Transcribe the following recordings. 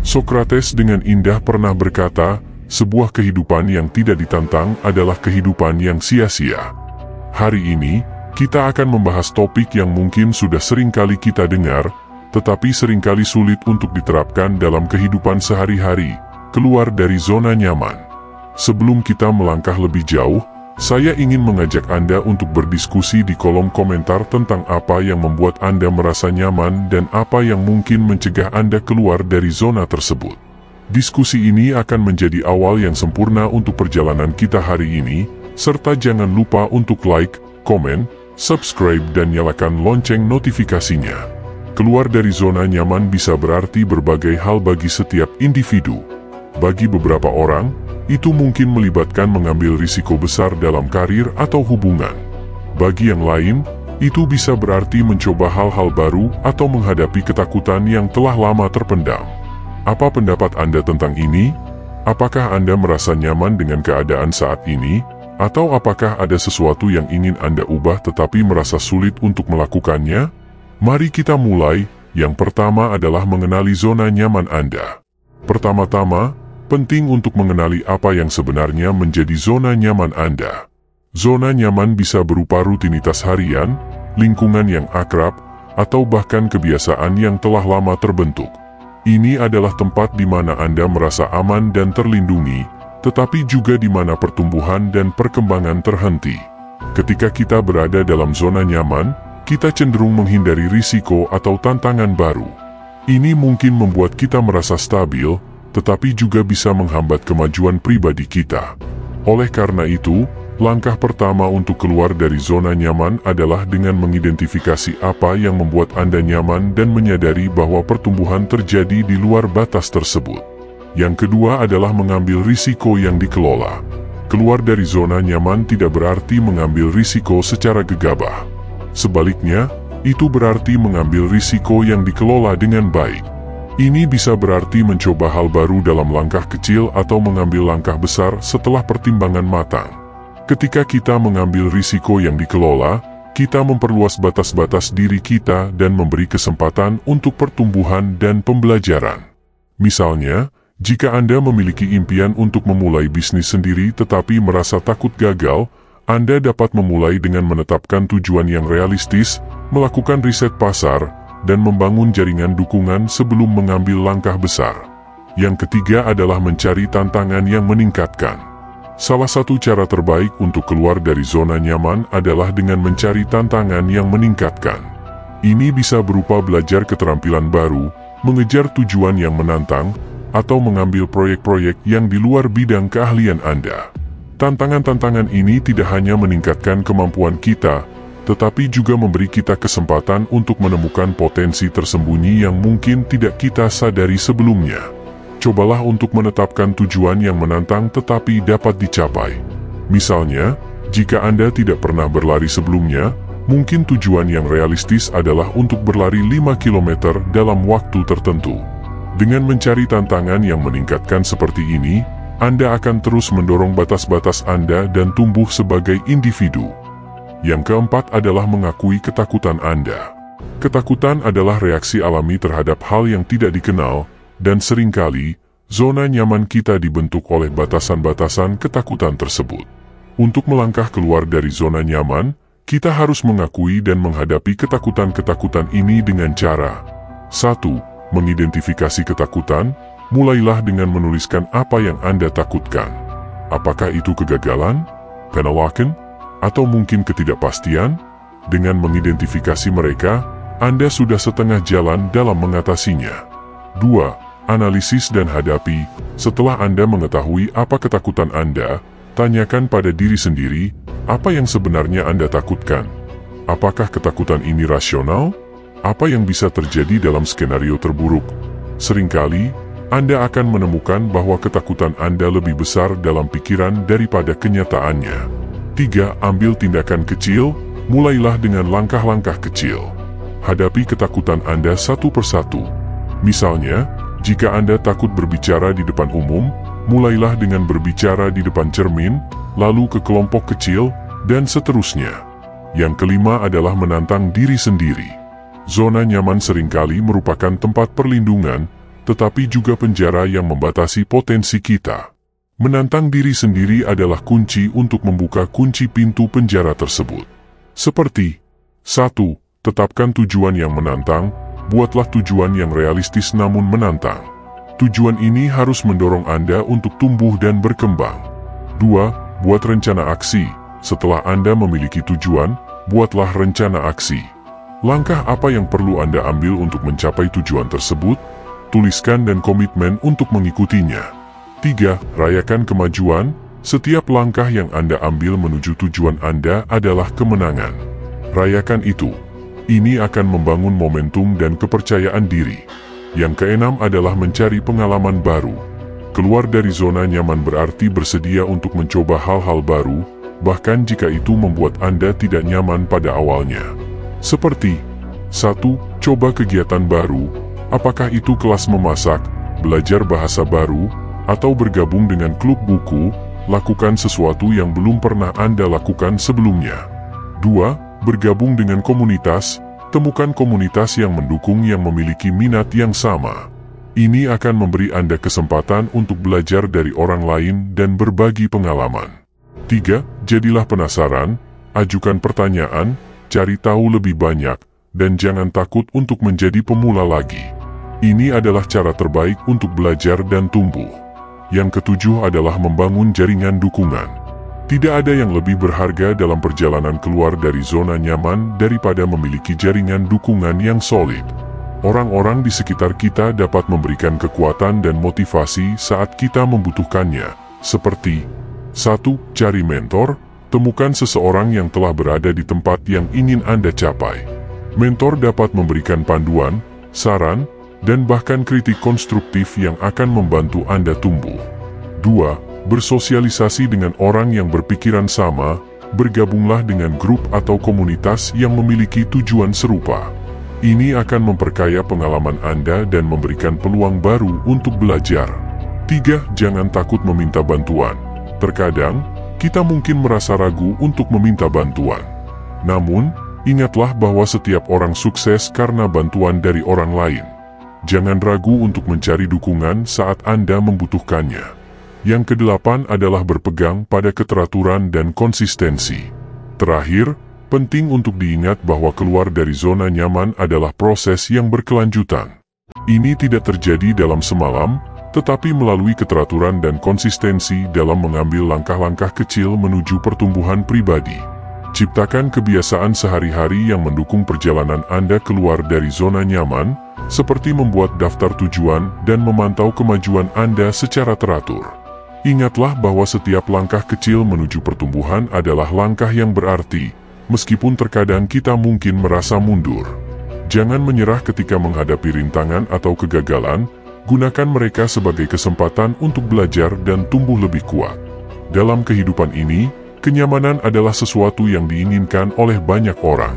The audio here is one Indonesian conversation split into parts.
Sokrates dengan indah pernah berkata, sebuah kehidupan yang tidak ditantang adalah kehidupan yang sia-sia. Hari ini, kita akan membahas topik yang mungkin sudah sering kali kita dengar, tetapi seringkali sulit untuk diterapkan dalam kehidupan sehari-hari, keluar dari zona nyaman. Sebelum kita melangkah lebih jauh, saya ingin mengajak Anda untuk berdiskusi di kolom komentar tentang apa yang membuat Anda merasa nyaman dan apa yang mungkin mencegah Anda keluar dari zona tersebut. Diskusi ini akan menjadi awal yang sempurna untuk perjalanan kita hari ini, serta jangan lupa untuk like, komen, subscribe dan nyalakan lonceng notifikasinya. Keluar dari zona nyaman bisa berarti berbagai hal bagi setiap individu. Bagi beberapa orang, itu mungkin melibatkan mengambil risiko besar dalam karir atau hubungan. Bagi yang lain, itu bisa berarti mencoba hal-hal baru atau menghadapi ketakutan yang telah lama terpendam. Apa pendapat Anda tentang ini? Apakah Anda merasa nyaman dengan keadaan saat ini? Atau apakah ada sesuatu yang ingin Anda ubah tetapi merasa sulit untuk melakukannya? Mari kita mulai. Yang pertama adalah mengenali zona nyaman Anda. Pertama-tama, penting untuk mengenali apa yang sebenarnya menjadi zona nyaman Anda. Zona nyaman bisa berupa rutinitas harian, lingkungan yang akrab, atau bahkan kebiasaan yang telah lama terbentuk. Ini adalah tempat di mana Anda merasa aman dan terlindungi, tetapi juga di mana pertumbuhan dan perkembangan terhenti. Ketika kita berada dalam zona nyaman, kita cenderung menghindari risiko atau tantangan baru. Ini mungkin membuat kita merasa stabil, tetapi juga bisa menghambat kemajuan pribadi kita. Oleh karena itu, langkah pertama untuk keluar dari zona nyaman adalah dengan mengidentifikasi apa yang membuat Anda nyaman dan menyadari bahwa pertumbuhan terjadi di luar batas tersebut. Yang kedua adalah mengambil risiko yang dikelola. Keluar dari zona nyaman tidak berarti mengambil risiko secara gegabah. Sebaliknya, itu berarti mengambil risiko yang dikelola dengan baik. Ini bisa berarti mencoba hal baru dalam langkah kecil atau mengambil langkah besar setelah pertimbangan matang. Ketika kita mengambil risiko yang dikelola, kita memperluas batas-batas diri kita dan memberi kesempatan untuk pertumbuhan dan pembelajaran. Misalnya, jika Anda memiliki impian untuk memulai bisnis sendiri tetapi merasa takut gagal, Anda dapat memulai dengan menetapkan tujuan yang realistis, melakukan riset pasar, dan membangun jaringan dukungan sebelum mengambil langkah besar. Yang ketiga adalah mencari tantangan yang meningkatkan. Salah satu cara terbaik untuk keluar dari zona nyaman adalah dengan mencari tantangan yang meningkatkan. Ini bisa berupa belajar keterampilan baru, mengejar tujuan yang menantang, atau mengambil proyek-proyek yang di luar bidang keahlian Anda. Tantangan-tantangan ini tidak hanya meningkatkan kemampuan kita, tetapi juga memberi kita kesempatan untuk menemukan potensi tersembunyi yang mungkin tidak kita sadari sebelumnya. Cobalah untuk menetapkan tujuan yang menantang tetapi dapat dicapai. Misalnya, jika Anda tidak pernah berlari sebelumnya, mungkin tujuan yang realistis adalah untuk berlari 5 km dalam waktu tertentu. Dengan mencari tantangan yang meningkatkan seperti ini, Anda akan terus mendorong batas-batas Anda dan tumbuh sebagai individu. Yang keempat adalah mengakui ketakutan Anda. Ketakutan adalah reaksi alami terhadap hal yang tidak dikenal, dan seringkali, zona nyaman kita dibentuk oleh batasan-batasan ketakutan tersebut. Untuk melangkah keluar dari zona nyaman, kita harus mengakui dan menghadapi ketakutan-ketakutan ini dengan cara 1. Mengidentifikasi ketakutan. Mulailah dengan menuliskan apa yang Anda takutkan. Apakah itu kegagalan, penolakan, atau mungkin ketidakpastian? Dengan mengidentifikasi mereka, Anda sudah setengah jalan dalam mengatasinya. 2. Analisis dan hadapi. Setelah Anda mengetahui apa ketakutan Anda, tanyakan pada diri sendiri, apa yang sebenarnya Anda takutkan? Apakah ketakutan ini rasional? Apa yang bisa terjadi dalam skenario terburuk? Seringkali, Anda akan menemukan bahwa ketakutan Anda lebih besar dalam pikiran daripada kenyataannya. 3. Ambil tindakan kecil. Mulailah dengan langkah-langkah kecil. Hadapi ketakutan Anda satu persatu. Misalnya, jika Anda takut berbicara di depan umum, mulailah dengan berbicara di depan cermin, lalu ke kelompok kecil, dan seterusnya. Yang kelima adalah menantang diri sendiri. Zona nyaman seringkali merupakan tempat perlindungan, tetapi juga penjara yang membatasi potensi kita. Menantang diri sendiri adalah kunci untuk membuka kunci pintu penjara tersebut. Seperti 1. Tetapkan tujuan yang menantang. Buatlah tujuan yang realistis namun menantang. Tujuan ini harus mendorong Anda untuk tumbuh dan berkembang. 2. Buat rencana aksi. Setelah Anda memiliki tujuan, buatlah rencana aksi. Langkah apa yang perlu Anda ambil untuk mencapai tujuan tersebut? Tuliskan dan komitmen untuk mengikutinya. 3. Rayakan kemajuan. Setiap langkah yang Anda ambil menuju tujuan Anda adalah kemenangan. Rayakan itu. Ini akan membangun momentum dan kepercayaan diri. Yang keenam adalah mencari pengalaman baru. Keluar dari zona nyaman berarti bersedia untuk mencoba hal-hal baru, bahkan jika itu membuat Anda tidak nyaman pada awalnya. Seperti 1. Coba kegiatan baru. Apakah itu kelas memasak, belajar bahasa baru, atau bergabung dengan klub buku? Lakukan sesuatu yang belum pernah Anda lakukan sebelumnya. 2. Bergabung dengan komunitas. Temukan komunitas yang mendukung yang memiliki minat yang sama. Ini akan memberi Anda kesempatan untuk belajar dari orang lain dan berbagi pengalaman. 3. Jadilah penasaran, ajukan pertanyaan, cari tahu lebih banyak, dan jangan takut untuk menjadi pemula lagi. Ini adalah cara terbaik untuk belajar dan tumbuh. Yang ketujuh adalah membangun jaringan dukungan. Tidak ada yang lebih berharga dalam perjalanan keluar dari zona nyaman daripada memiliki jaringan dukungan yang solid. Orang-orang di sekitar kita dapat memberikan kekuatan dan motivasi saat kita membutuhkannya, seperti 1. Cari mentor. Temukan seseorang yang telah berada di tempat yang ingin Anda capai. Mentor dapat memberikan panduan, saran, dan bahkan kritik konstruktif yang akan membantu Anda tumbuh. 2. Bersosialisasi dengan orang yang berpikiran sama. Bergabunglah dengan grup atau komunitas yang memiliki tujuan serupa. Ini akan memperkaya pengalaman Anda dan memberikan peluang baru untuk belajar. 3. Jangan takut meminta bantuan. Terkadang, kita mungkin merasa ragu untuk meminta bantuan. Namun, ingatlah bahwa setiap orang sukses karena bantuan dari orang lain. Jangan ragu untuk mencari dukungan saat Anda membutuhkannya. Yang kedelapan adalah berpegang pada keteraturan dan konsistensi. Terakhir, penting untuk diingat bahwa keluar dari zona nyaman adalah proses yang berkelanjutan. Ini tidak terjadi dalam semalam, tetapi melalui keteraturan dan konsistensi dalam mengambil langkah-langkah kecil menuju pertumbuhan pribadi. Ciptakan kebiasaan sehari-hari yang mendukung perjalanan Anda keluar dari zona nyaman, seperti membuat daftar tujuan dan memantau kemajuan Anda secara teratur. Ingatlah bahwa setiap langkah kecil menuju pertumbuhan adalah langkah yang berarti, meskipun terkadang kita mungkin merasa mundur. Jangan menyerah ketika menghadapi rintangan atau kegagalan, gunakan mereka sebagai kesempatan untuk belajar dan tumbuh lebih kuat. Dalam kehidupan ini, kenyamanan adalah sesuatu yang diinginkan oleh banyak orang.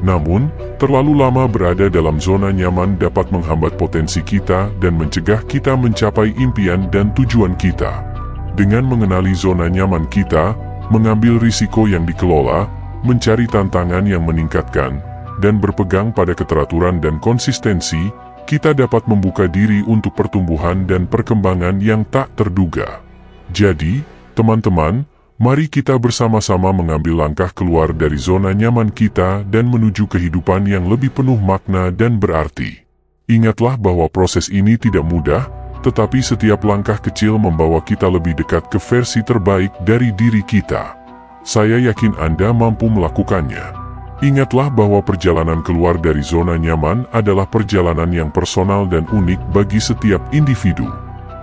Namun, terlalu lama berada dalam zona nyaman dapat menghambat potensi kita dan mencegah kita mencapai impian dan tujuan kita. Dengan mengenali zona nyaman kita, mengambil risiko yang dikelola, mencari tantangan yang meningkatkan, dan berpegang pada keteraturan dan konsistensi, kita dapat membuka diri untuk pertumbuhan dan perkembangan yang tak terduga. Jadi, teman-teman, mari kita bersama-sama mengambil langkah keluar dari zona nyaman kita dan menuju kehidupan yang lebih penuh makna dan berarti. Ingatlah bahwa proses ini tidak mudah, tetapi setiap langkah kecil membawa kita lebih dekat ke versi terbaik dari diri kita. Saya yakin Anda mampu melakukannya. Ingatlah bahwa perjalanan keluar dari zona nyaman adalah perjalanan yang personal dan unik bagi setiap individu.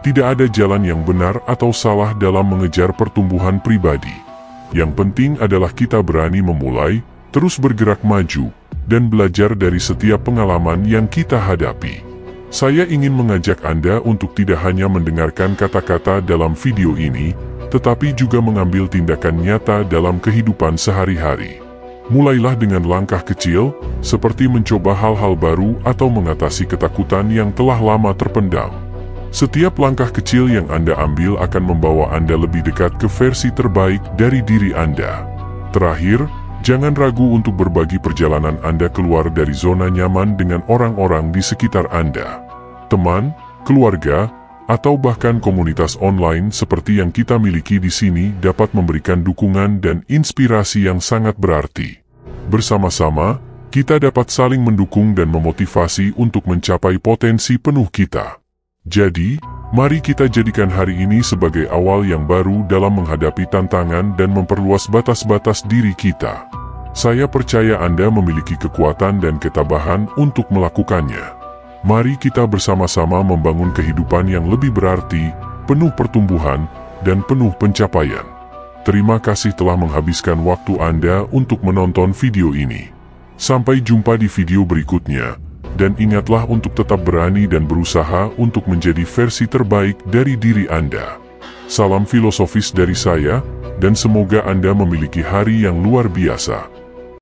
Tidak ada jalan yang benar atau salah dalam mengejar pertumbuhan pribadi. Yang penting adalah kita berani memulai, terus bergerak maju, dan belajar dari setiap pengalaman yang kita hadapi. Saya ingin mengajak Anda untuk tidak hanya mendengarkan kata-kata dalam video ini, tetapi juga mengambil tindakan nyata dalam kehidupan sehari-hari. Mulailah dengan langkah kecil, seperti mencoba hal-hal baru atau mengatasi ketakutan yang telah lama terpendam. Setiap langkah kecil yang Anda ambil akan membawa Anda lebih dekat ke versi terbaik dari diri Anda. Terakhir, jangan ragu untuk berbagi perjalanan Anda keluar dari zona nyaman dengan orang-orang di sekitar Anda. Teman, keluarga, atau bahkan komunitas online seperti yang kita miliki di sini dapat memberikan dukungan dan inspirasi yang sangat berarti. Bersama-sama, kita dapat saling mendukung dan memotivasi untuk mencapai potensi penuh kita. Jadi, mari kita jadikan hari ini sebagai awal yang baru dalam menghadapi tantangan dan memperluas batas-batas diri kita. Saya percaya Anda memiliki kekuatan dan ketabahan untuk melakukannya. Mari kita bersama-sama membangun kehidupan yang lebih berarti, penuh pertumbuhan, dan penuh pencapaian. Terima kasih telah menghabiskan waktu Anda untuk menonton video ini. Sampai jumpa di video berikutnya, dan ingatlah untuk tetap berani dan berusaha untuk menjadi versi terbaik dari diri Anda. Salam filosofis dari saya, dan semoga Anda memiliki hari yang luar biasa.